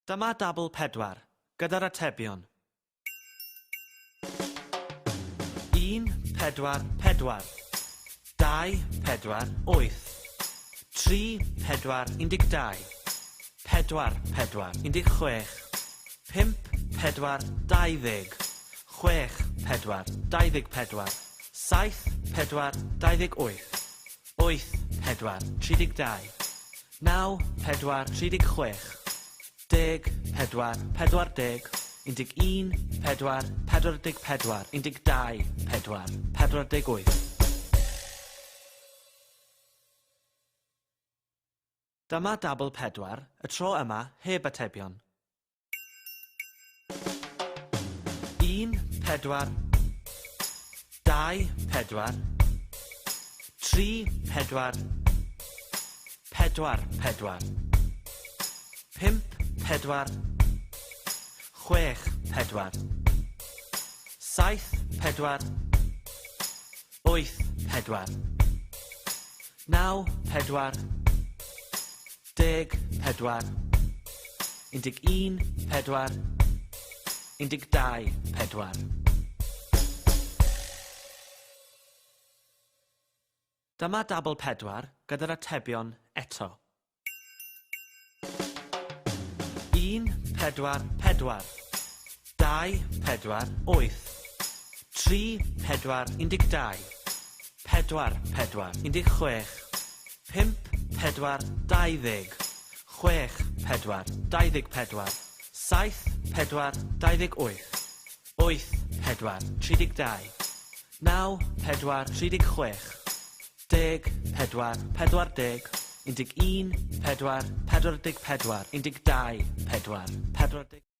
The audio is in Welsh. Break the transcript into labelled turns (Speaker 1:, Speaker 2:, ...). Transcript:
Speaker 1: Dyma dabl 4 gyda'r atebion. 1 4 4 2 4 8 3 4 12 4 4 16 5 4 20 6 4 24 7 4 28 8 4 32 9 4 36 10 4 40 11 4 44 12 4 48. Dyma dabl 4 y tro yma heb atebion. 1 4 2 4 3 4 4 4 5 4 6 4 7 4 8 4 9 4 10 4 11 4 12 4. Dyma dabl 4 gyda'r atebion eto. 1 4 4 2 4 8 3 4 12 4 4 16 5 4 20 6 4 24 7 4 28 8 4 32 9 4 36 10 4 40 11 4 44 12 4 40.